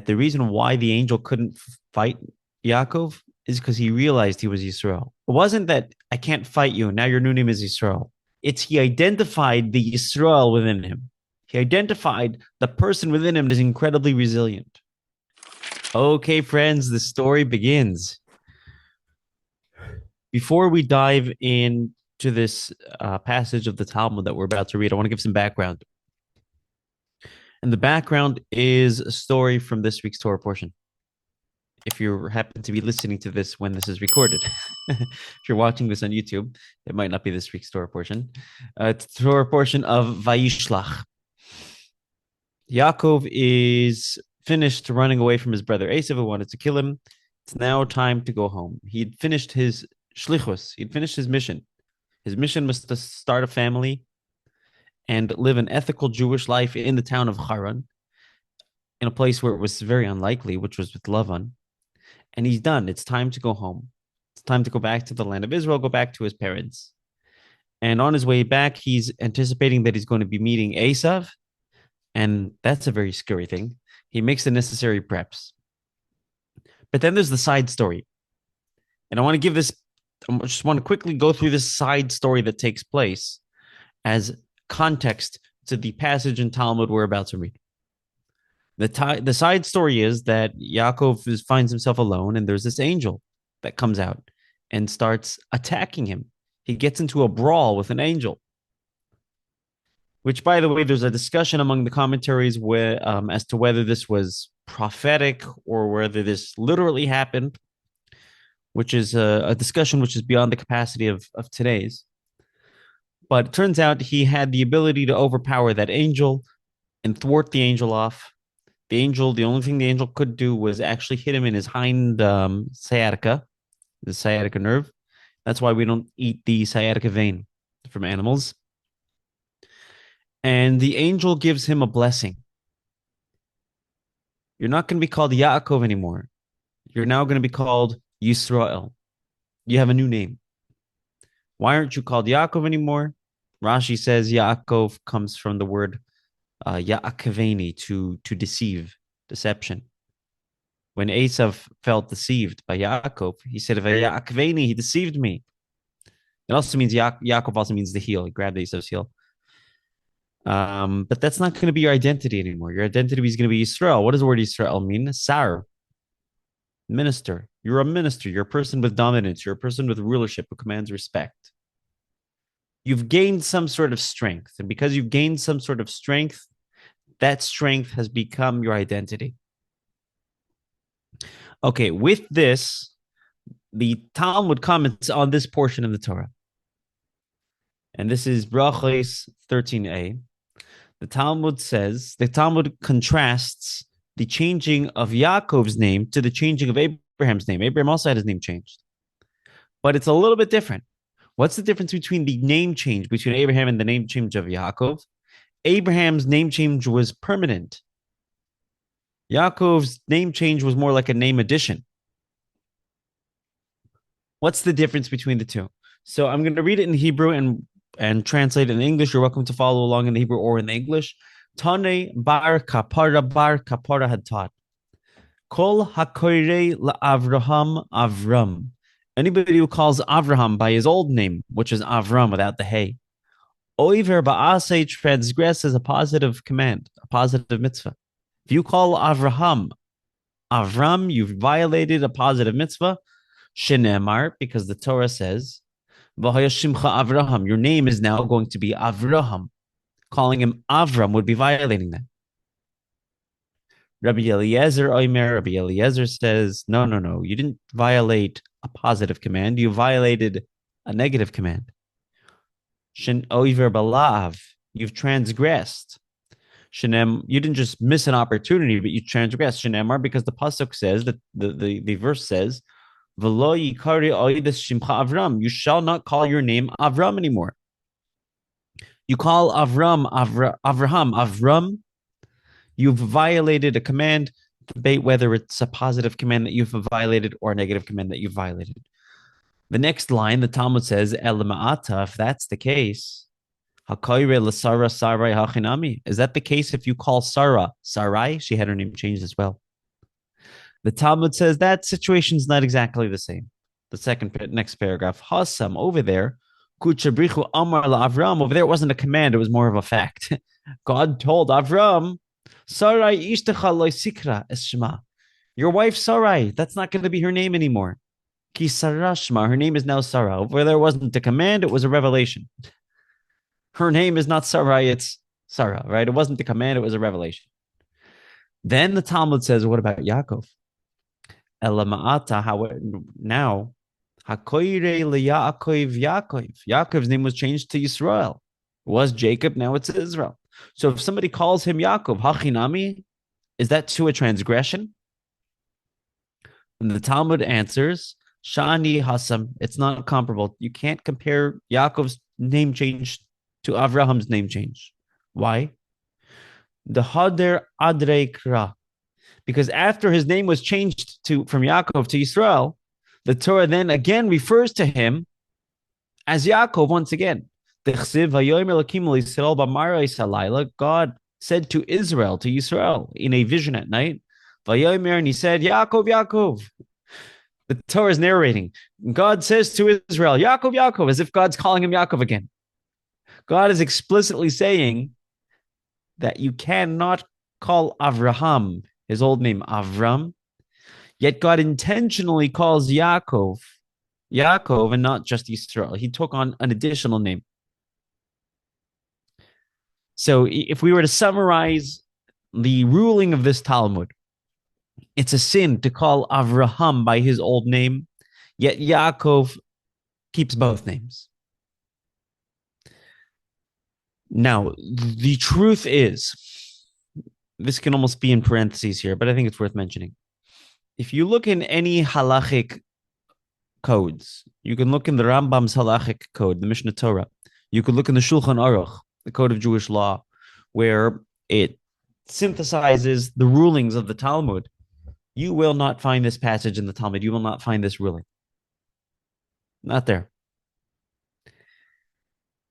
the reason why the angel couldn't fight Yaakov is because he realized he was Yisrael. It wasn't that I can't fight you, now your new name is Yisrael. It's he identified the Yisrael within him. He identified the person within him is incredibly resilient. Okay, friends, the story begins. Before we dive into this passage of the Talmud that we're about to read, I want to give some background. And the background is a story from this week's Torah portion. If you happen to be listening to this when this is recorded, if you're watching this on YouTube, it might not be this week's Torah portion. It's the Torah portion of Vayishlach. Yaakov is finished running away from his brother Esav, who wanted to kill him. It's now time to go home. He'd finished his shlichus. He'd finished his mission. His mission was to start a family and live an ethical Jewish life in the town of Haran, in a place where it was very unlikely, which was with Lavan. And he's done. It's time to go home. It's time to go back to the land of Israel, go back to his parents. And on his way back, he's anticipating that he's going to be meeting Esav. And that's a very scary thing. He makes the necessary preps. But then there's the side story. And I just want to quickly go through this side story that takes place as context to the passage in Talmud we're about to read. The side story is that Yaakov finds himself alone, and there's this angel that comes out and starts attacking him. He gets into a brawl with an angel, which, by the way, there's a discussion among the commentaries as to whether this was prophetic or whether this literally happened, which is a discussion which is beyond the capacity of today's. But it turns out he had the ability to overpower that angel and thwart the angel off. The only thing the angel could do was actually hit him in his hind sciatica, the sciatica nerve. That's why we don't eat the sciatica vein from animals. And the angel gives him a blessing. You're not going to be called Yaakov anymore. You're now going to be called Yisrael. You have a new name. Why aren't you called Yaakov anymore? Rashi says Yaakov comes from the word Yaakaveni, to deceive, deception. When Esav felt deceived by Yaakov, he said, Yaakaveni, he deceived me. It also means Yaakov also means the heel. He grabbed Esav's heel. But that's not going to be your identity anymore. Your identity is going to be Yisrael. What does the word Yisrael mean? Sar, minister. You're a minister. You're a person with dominance. You're a person with rulership who commands respect. You've gained some sort of strength. And because you've gained some sort of strength, that strength has become your identity. Okay, with this, the Talmud comments on this portion of the Torah. And this is Brachos 13a. The Talmud contrasts the changing of Yaakov's name to the changing of Abraham's name. Abraham also had his name changed. But it's a little bit different. What's the difference between the name change between Abraham and the name change of Yaakov? Abraham's name change was permanent. Yaakov's name change was more like a name addition. What's the difference between the two? So I'm going to read it in Hebrew and translate it in English. You're welcome to follow along in the Hebrew or in the English. Tane bar kapara had taught. Kol hakoire la'avraham Avram. Anybody who calls Avraham by his old name, which is Avram without the hey. Oiver ba'aseh transgresses a positive command, a positive mitzvah. If you call Avram, you've violated a positive mitzvah. Shenemar, because the Torah says, Avraham, your name is now going to be Avraham. Calling him Avram would be violating that. Rabbi Eliezer says, no, you didn't violate a positive command, you violated a negative command. Shin oiver balav, you've transgressed. Shenem, you didn't just miss an opportunity, but you transgressed. Shenemar, because the pasuk says that the verse says, "V'lo yikari oides shimcha Avram." You shall not call your name Avram anymore. You call Avraham. You've violated a command. Debate whether it's a positive command that you've violated or a negative command that you've violated. The next line, the Talmud says, "Elama'ata." If that's the case, Hakoire l'Sara Sarai hachinami. Is that the case if you call Sarah Sarai? She had her name changed as well. The Talmud says that situation's not exactly the same. The next paragraph, Hasam over there, Kuchabrichu Amar la Avram. Over there, it wasn't a command; it was more of a fact. God told Avram, "Sarai ishtecha loy sikra es shema." Your wife Sarai. That's not going to be her name anymore. Ki Sarah Shema. Her name is now Sarah. Over there wasn't a command; it was a revelation. Her name is not Sarai; it's Sarah. Right? It wasn't the command; it was a revelation. Then the Talmud says, "What about Yaakov?" Elama'ata, how now Hakoire Yaakov Yaakov. Yaakov's name was changed to Yisrael. It was Jacob, now it's Israel. So if somebody calls him Yaakov, Hachinami, is that to a transgression? And the Talmud answers, Shani Hasam, it's not comparable. You can't compare Yaakov's name change to Avraham's name change. Why? The Hader Adrei Kra, because after his name was changed from Yaakov to Yisrael, the Torah then again refers to him as Yaakov once again. God said to Israel, to Yisrael, in a vision at night, and he said, Yaakov, Yaakov. The Torah is narrating. God says to Israel, Yaakov, Yaakov, as if God's calling him Yaakov again. God is explicitly saying that you cannot call Avraham, his old name Avram, yet God intentionally calls Yaakov and not just Israel. He took on an additional name. So if we were to summarize the ruling of this Talmud, it's a sin to call Avraham by his old name, yet Yaakov keeps both names. Now, the truth is, this can almost be in parentheses here, but I think it's worth mentioning. If you look in any halachic codes, you can look in the Rambam's halachic code, the Mishnah Torah. You could look in the Shulchan Aruch, the code of Jewish law, where it synthesizes the rulings of the Talmud. You will not find this passage in the Talmud. You will not find this ruling. Not there.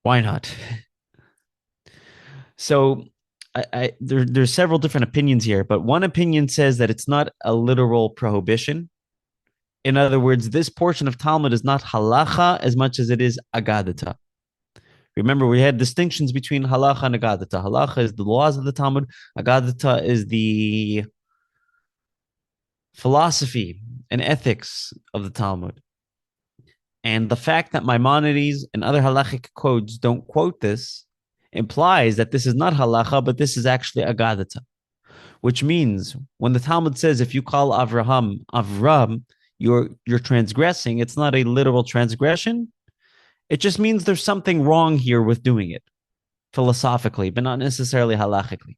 Why not? So there's several different opinions here, but one opinion says that it's not a literal prohibition. In other words, this portion of Talmud is not halacha as much as it is agadata. Remember, we had distinctions between halacha and agadata. Halacha is the laws of the Talmud. Agadata is the philosophy and ethics of the Talmud. And the fact that Maimonides and other halachic codes don't quote this implies that this is not halacha, but this is actually agadata. Which means when the Talmud says if you call Avram, you're transgressing, it's not a literal transgression. It just means there's something wrong here with doing it philosophically, but not necessarily halachically.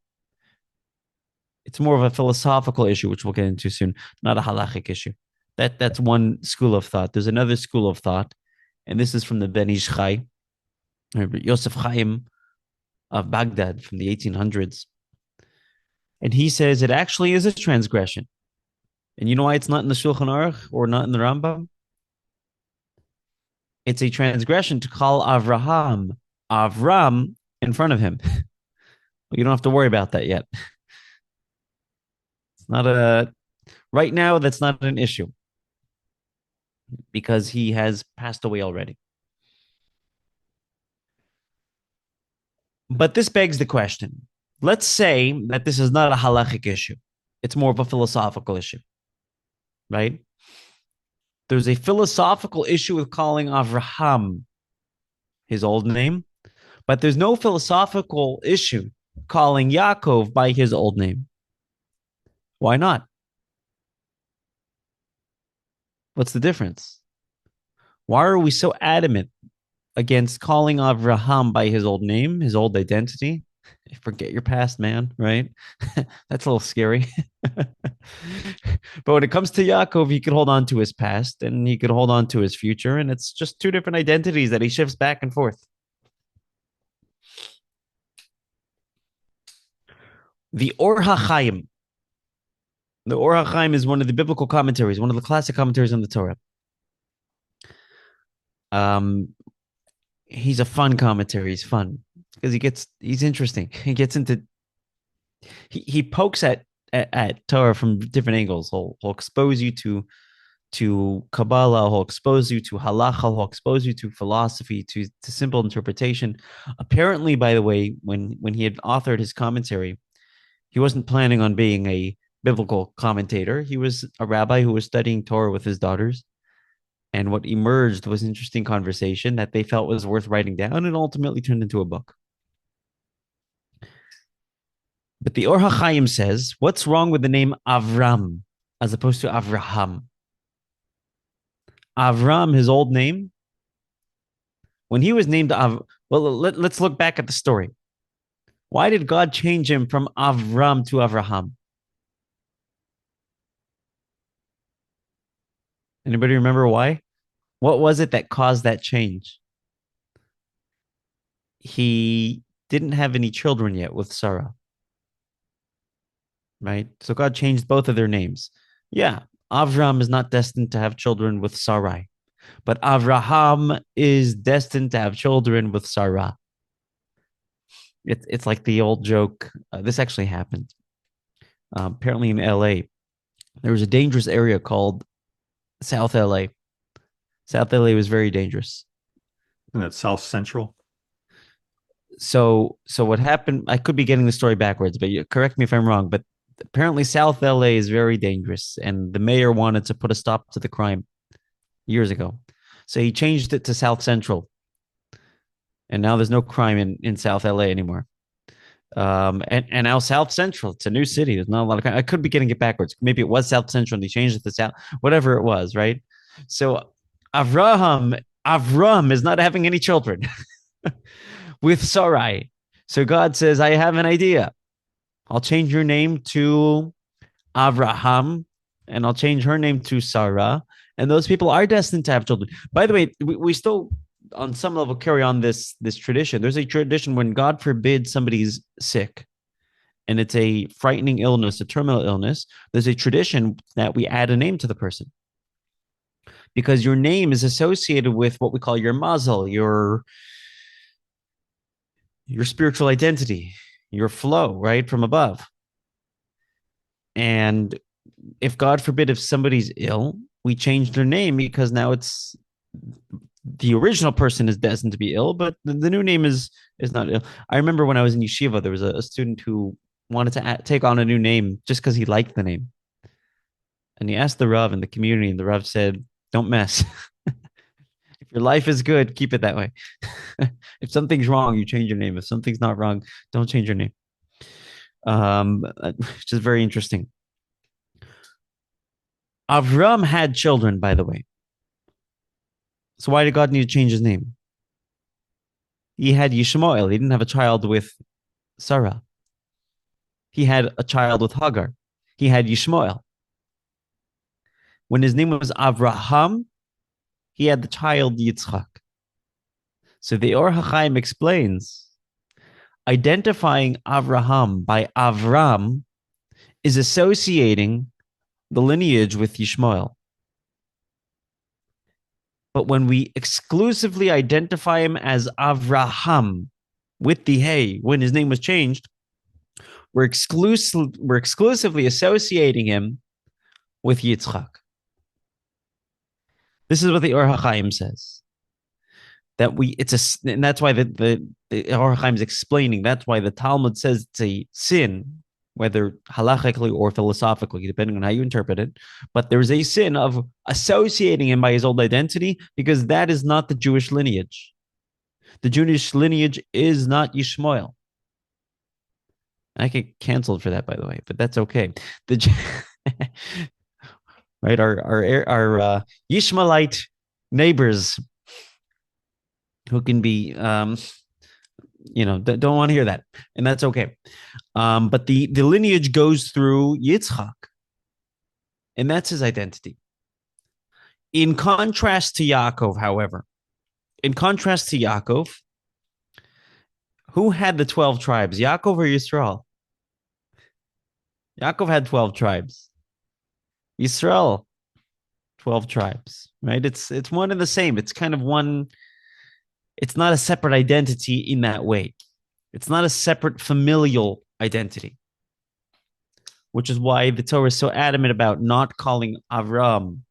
It's more of a philosophical issue, which we'll get into soon, not a halachic issue. That's one school of thought. There's another school of thought, and this is from the Ben Ish Chai, Yosef Chaim of Baghdad from the 1800s. And he says it actually is a transgression. And you know why it's not in the Shulchan Aruch or not in the Rambam? It's a transgression to call Avram in front of him. You don't have to worry about that yet. It's not right now, that's not an issue because he has passed away already. But this begs the question. Let's say that this is not a halachic issue. It's more of a philosophical issue, right? There's a philosophical issue with calling Avraham his old name, but there's no philosophical issue calling Yaakov by his old name. Why not? What's the difference? Why are we so adamant against calling Avraham by his old name, his old identity? Forget your past, man, right? That's a little scary. But when it comes to Yaakov, he could hold on to his past and he could hold on to his future. And it's just two different identities that he shifts back and forth. The Or HaChaim. The Or HaChaim is one of the biblical commentaries, one of the classic commentaries on the Torah. He's a fun commentary. He's fun because he's interesting. He gets into he pokes at at Torah from different angles. He'll expose you to Kabbalah, he'll expose you to halacha, he'll expose you to philosophy, to simple interpretation. Apparently, by the way, when he had authored his commentary, he wasn't planning on being a biblical commentator. He was a rabbi who was studying Torah with his daughters. And what emerged was interesting conversation that they felt was worth writing down and ultimately turned into a book. But the Or HaChaim says, what's wrong with the name Avram as opposed to Avraham? Avram, his old name, when he was named let's look back at the story. Why did God change him from Avram to Avraham? Anybody remember why? What was it that caused that change? He didn't have any children yet with Sarah, right? So God changed both of their names. Yeah, Avram is not destined to have children with Sarai, but Avraham is destined to have children with Sarah. It's like the old joke. This actually happened. Apparently in LA, there was a dangerous area called South LA. South LA was very dangerous. And that's South Central. So what happened? I could be getting the story backwards, but you correct me if I'm wrong. But apparently, South LA is very dangerous, and the mayor wanted to put a stop to the crime years ago, so he changed it to South Central, and now there's no crime in South LA anymore. And now South Central, it's a new city. There's not a lot of crime. I could be getting it backwards. Maybe it was South Central, and they changed it to South, whatever it was, right? So Avram is not having any children with Sarai. So God says, I have an idea. I'll change your name to Avraham, and I'll change her name to Sarah. And those people are destined to have children. By the way, we still, on some level, carry on this tradition. There's a tradition when, God forbid, somebody's sick and it's a frightening illness, a terminal illness. There's a tradition that we add a name to the person, because your name is associated with what we call your mazel, your spiritual identity, your flow, right, from above. And if, God forbid, if somebody's ill, we change their name because now it's the original person is destined to be ill, but the new name is not ill. I remember when I was in yeshiva, there was a student who wanted to take on a new name just because he liked the name. And he asked the Rav in the community, and the Rav said, don't mess. If your life is good, keep it that way. If something's wrong, you change your name. If something's not wrong, don't change your name. Which is very interesting. Avram had children, by the way. So why did God need to change his name? He had Yishmael. He didn't have a child with Sarah. He had a child with Hagar. He had Yishmael. When his name was Avraham, he had the child Yitzchak. So the Or HaChaim explains, identifying Avraham by Avram is associating the lineage with Yishmael. But when we exclusively identify him as Avraham with the hey, when his name was changed, we're exclusively associating him with Yitzchak. This is what the Or HaChaim says. And that's why the Or HaChaim is explaining. That's why the Talmud says it's a sin, whether halachically or philosophically, depending on how you interpret it. But there's a sin of associating him by his old identity, because that is not the Jewish lineage. The Jewish lineage is not Yishmael. I get canceled for that, by the way, but that's okay. Right, our Yishmaelite neighbors who can be, don't want to hear that, and that's okay. But the lineage goes through Yitzchak, and that's his identity. In contrast to Yaakov, however, who had the 12 tribes, Yaakov or Yisrael? Yaakov had 12 tribes. Yisrael, 12 tribes, right? It's one and the same. It's kind of one. It's not a separate identity in that way. It's not a separate familial identity. which is why the Torah is so adamant about not calling Avraham.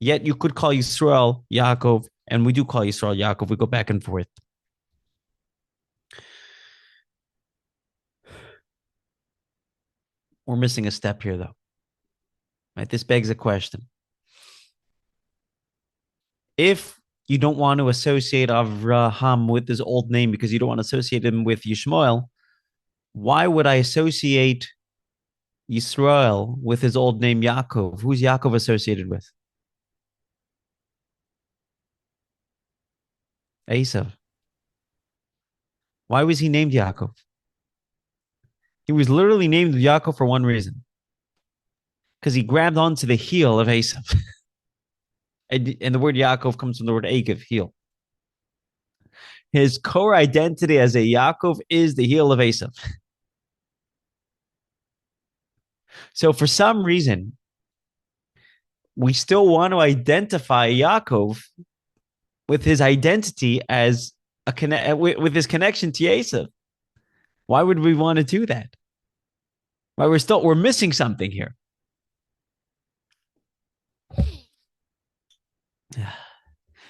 Yet you could call Yisrael Yaakov, and we do call Yisrael Yaakov. We go back and forth. We're missing a step here, though. Right? This begs a question. If you don't want to associate Avraham with his old name because you don't want to associate him with Yishmael, why would I associate Yisrael with his old name Yaakov? Who's Yaakov associated with? Esav. Why was he named Yaakov? He was literally named Yaakov for one reason. Because he grabbed onto the heel of Esav. And the word Yaakov comes from the word Akev, heel. His core identity as a Yaakov is the heel of Esav. So for some reason, we still want to identify Yaakov with his identity as with his connection to Esav. Why would we want to do that? Why we're missing something here.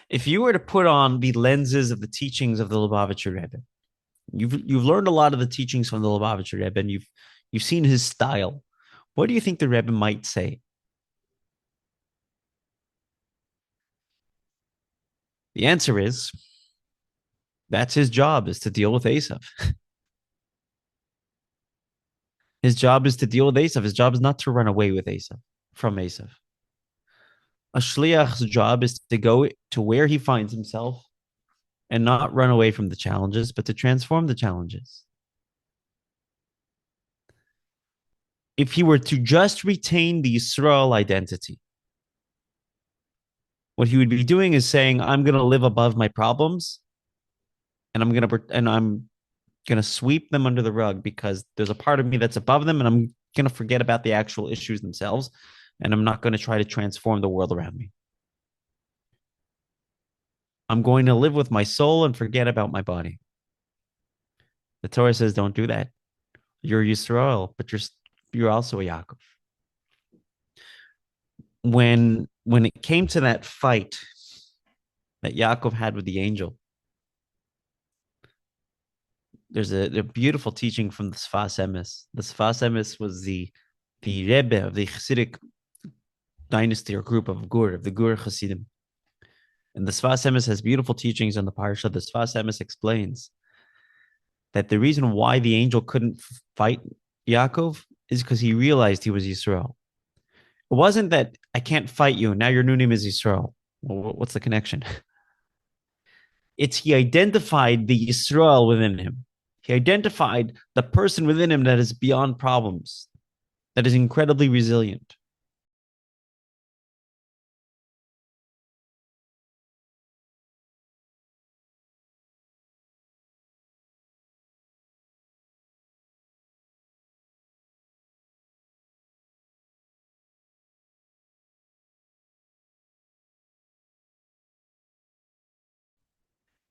If you were to put on the lenses of the teachings of the Lubavitcher Rebbe, you've learned a lot of the teachings from the Lubavitcher Rebbe, and you've seen his style. What do you think the Rebbe might say? The answer is that's his job, is to deal with Esav. His job is to deal with Esav. His job is not to run away with Esav, from Esav. A shliach's job is to go to where he finds himself and not run away from the challenges, but to transform the challenges. If he were to just retain the Yisrael identity, what he would be doing is saying, I'm going to live above my problems and I'm going to sweep them under the rug because there's a part of me that's above them and I'm going to forget about the actual issues themselves. And I'm not going to try to transform the world around me. I'm going to live with my soul and forget about my body. The Torah says, don't do that. You're Yisrael, but you're also a Yaakov. When it came to that fight that Yaakov had with the angel, there's a beautiful teaching from the Sfas Emes. The Sfas Emes was the Rebbe of the Chassidic dynasty or group of the Gur Chassidim. And the Sfas Emes has beautiful teachings on the parsha. The Sfas Emes explains that the reason why the angel couldn't fight Yaakov is because he realized he was Yisrael. It wasn't that I can't fight you. Now your new name is Yisrael. Well, what's the connection? It's he identified the Yisrael within him. He identified the person within him that is beyond problems, that is incredibly resilient.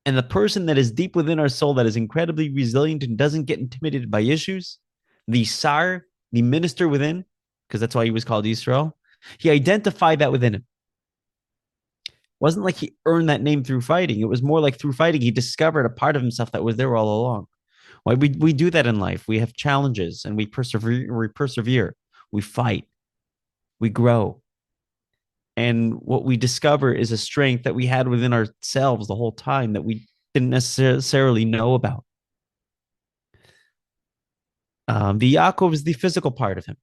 And the person that is deep within our soul, that is incredibly resilient and doesn't get intimidated by issues, the Sar, the minister within, because that's why he was called Israel, he identified that within him. It wasn't like he earned that name through fighting. It was more like through fighting, he discovered a part of himself that was there all along. Why we do that in life. We have challenges and we persevere. We fight. We grow. And what we discover is a strength that we had within ourselves the whole time that we didn't necessarily know about. The Yaakov is the physical part of him.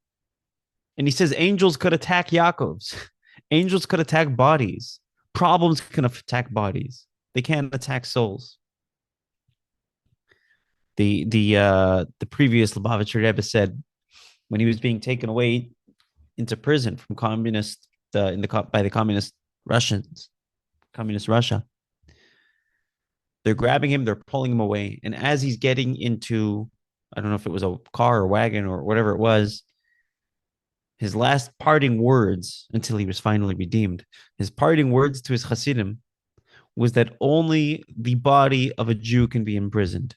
And he says angels could attack Yaakovs. Angels could attack bodies. Problems can attack bodies. They can't attack souls. The previous Lubavitcher Rebbe said when he was being taken away into prison from by the communist Russians, communist Russia. They're grabbing him, they're pulling him away, and as he's getting into, I don't know if it was a car or wagon or whatever it was, his last parting words until he was finally redeemed, his parting words to his Hasidim was that only the body of a Jew can be imprisoned,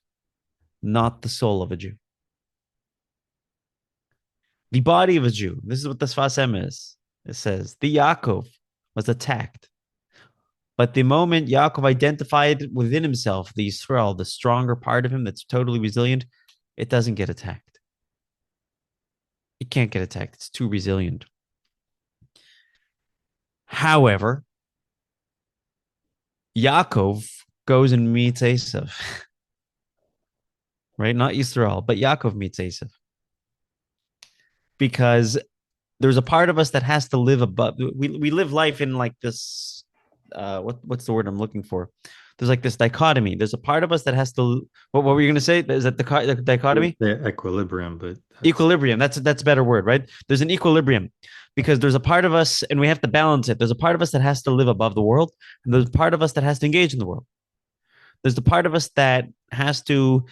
not the soul of a Jew. The body of a Jew. This is what the Sfasem is. It says the Yaakov was attacked. But the moment Yaakov identified within himself the Yisrael, the stronger part of him that's totally resilient, it doesn't get attacked. It can't get attacked. It's too resilient. However, Yaakov goes and meets Esav, right? Not Yisrael, but Yaakov meets Esav. Because there's a part of us that has to live above. We live life in like this. What's the word I'm looking for? There's like this dichotomy. There's a part of us that has to. What were you going to say? Is that the dichotomy? The equilibrium, but Equilibrium. That's a better word, right? There's an equilibrium because there's a part of us, and we have to balance it. There's a part of us that has to live above the world, and there's a part of us that has to engage in the world. There's the part of us that has to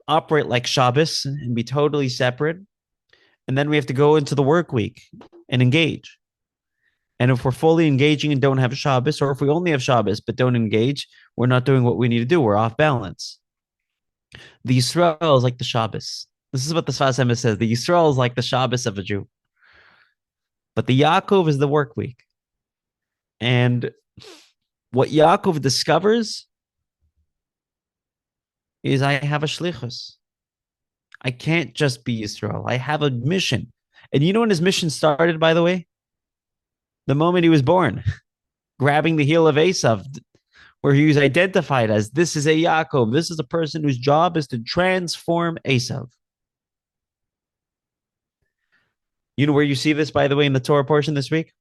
operate like Shabbos and be totally separate, and then we have to go into the work week and engage. And if we're fully engaging and don't have Shabbos, or if we only have Shabbos but don't engage, we're not doing what we need to do. We're off balance. The Yisrael is like the Shabbos. This is what the Sfas Emes says. The Yisrael is like the Shabbos of a Jew. But the Yaakov is the work week. And what Yaakov discovers is I have a shlichus. I can't just be Yisrael. I have a mission. And you know when his mission started, by the way? The moment he was born, grabbing the heel of Esav, where he was identified as this is a Yaakov. This is a person whose job is to transform Esav. You know where you see this, by the way, in the Torah portion this week?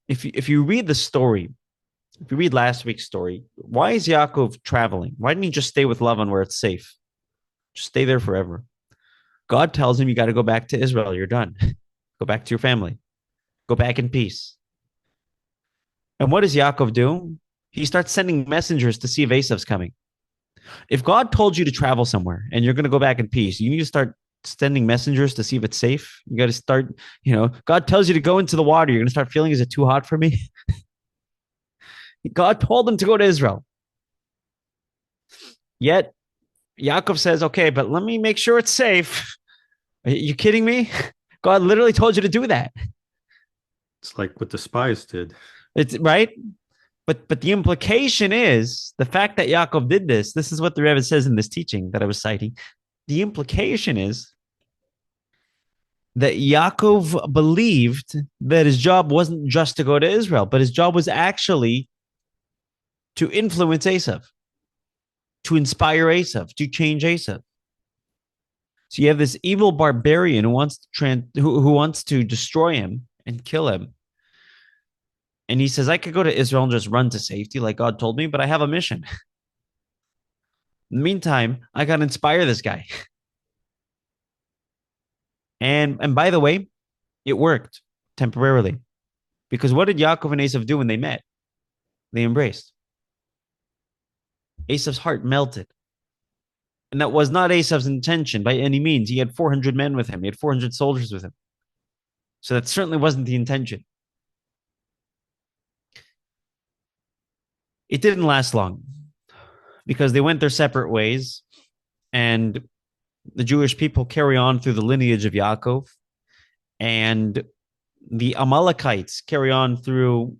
If you read the story, if you read last week's story, why is Yaakov traveling? Why didn't he just stay with Lavan where it's safe? Just stay there forever. God tells him you got to go back to Israel. You're done. Go back to your family. Go back in peace. And what does Yaakov do? He starts sending messengers to see if Esav's coming. If God told you to travel somewhere and you're going to go back in peace, you need to start sending messengers to see if it's safe. You got to start, God tells you to go into the water. You're going to start feeling, is it too hot for me? God told him to go to Israel. Yet Yaakov says, okay, but let me make sure it's safe. Are you kidding me? God literally told you to do that. it's like what the spies did. It's right. But the implication is the fact that Yaakov did this. This is what the Rebbe says in this teaching that I was citing. The implication is that Yaakov believed that his job wasn't just to go to Israel, but his job was actually to influence Esav, to inspire Esav, to change Esav. So you have this evil barbarian who wants to destroy him and kill him. And he says, I could go to Israel and just run to safety like God told me, but I have a mission. In the meantime, I got to inspire this guy. And by the way, it worked temporarily. Because what did Yaakov and Esav do when they met? They embraced. Esav's heart melted. And that was not Esav's intention by any means. He had 400 men with him. He had 400 soldiers with him. So that certainly wasn't the intention. It didn't last long because they went their separate ways, and the Jewish people carry on through the lineage of Yaakov, and the Amalekites carry on through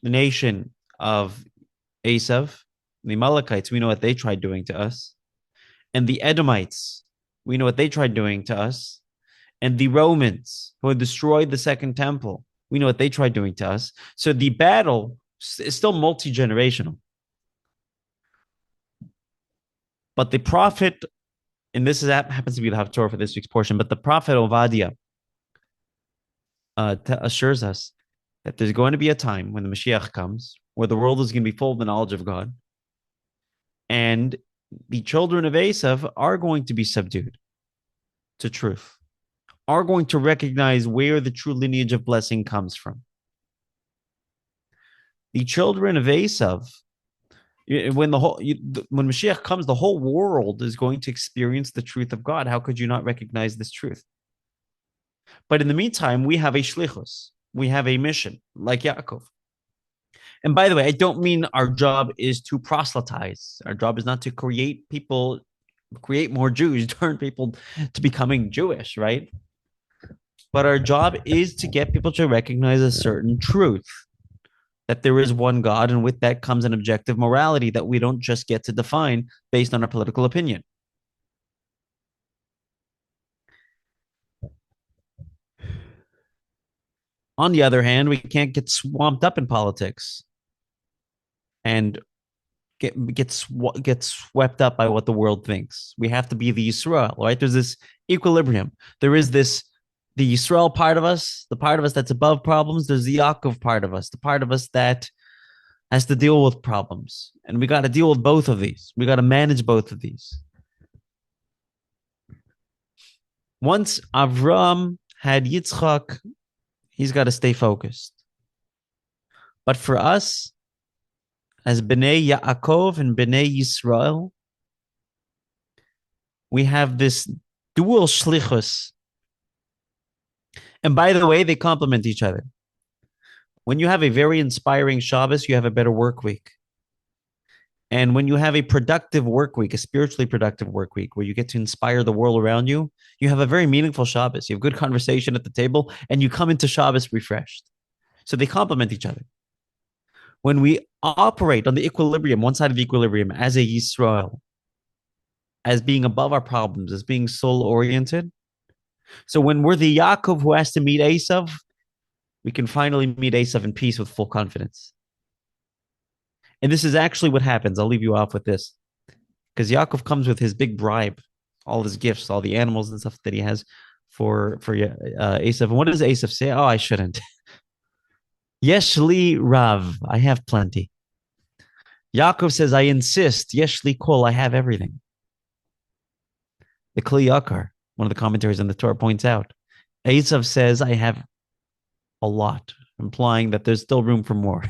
the nation of Esav. The Amalekites, we know what they tried doing to us. And the Edomites, we know what they tried doing to us. And the Romans, who had destroyed the Second Temple, we know what they tried doing to us. So the battle is still multi-generational. But the prophet, and this happens to be the Haftorah for this week's portion, but the prophet Ovadia assures us that there's going to be a time when the Mashiach comes where the world is going to be full of the knowledge of God. And the children of Esav are going to be subdued to truth, are going to recognize where the true lineage of blessing comes from. The children of Esav, when Mashiach comes, the whole world is going to experience the truth of God. How could you not recognize this truth? But in the meantime, we have a shlichus. We have a mission, like Yaakov. And by the way, I don't mean our job is to proselytize. Our job is not to create people create more Jews, turn people to becoming Jewish, right? But our job is to get people to recognize a certain truth, that there is one God, and with that comes an objective morality that we don't just get to define based on our political opinion. On the other hand, we can't get swamped up in politics and get swept up by what the world thinks. We have to be the Yisrael, right? There's this equilibrium. There is this the Yisrael part of us, the part of us that's above problems. There's the Yaakov part of us, the part of us that has to deal with problems, and we got to deal with both of these. We got to manage both of these. Once Avram had Yitzchak, he's got to stay focused. But for us, as Bnei Yaakov and Bnei Yisrael, we have this dual shlichus. And by the way, they complement each other. When you have a very inspiring Shabbos, you have a better work week. And when you have a productive work week, a spiritually productive work week, where you get to inspire the world around you, you have a very meaningful Shabbos. You have good conversation at the table, and you come into Shabbos refreshed. So they complement each other. When we operate on the equilibrium, one side of the equilibrium, as a Yisrael, as being above our problems, as being soul oriented. So when we're the Yaakov who has to meet Esav, we can finally meet Esav in peace with full confidence. And this is actually what happens. I'll leave you off with this. Because Yaakov comes with his big bribe, all his gifts, all the animals and stuff that he has for Esav. And what does Esav say? Oh, I shouldn't. Yeshli Rav, I have plenty. Yaakov says, I insist. Yeshli Kol, I have everything. The Kli Yakar, one of the commentaries on the Torah, points out. Esav says, I have a lot, implying that there's still room for more.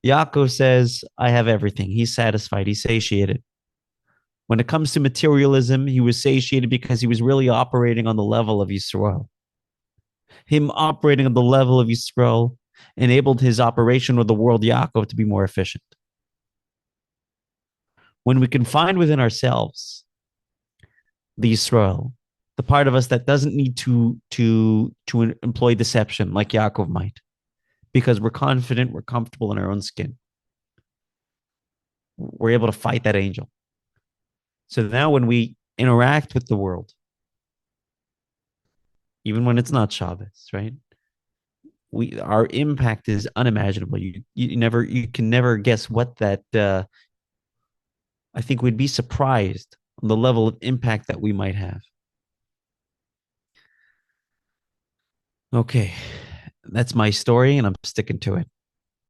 Yaakov says, I have everything. He's satisfied. He's satiated. When it comes to materialism, he was satiated because he was really operating on the level of Yisrael. Him operating on the level of Yisrael enabled his operation with the world Yaakov to be more efficient. When we can find within ourselves the Yisrael, the part of us that doesn't need to employ deception like Yaakov might, because we're confident, we're comfortable in our own skin. We're able to fight that angel. So now when we interact with the world, even when it's not Shabbos, right? Our impact is unimaginable. You can never guess what that. I think we'd be surprised on the level of impact that we might have. Okay, that's my story, and I'm sticking to it.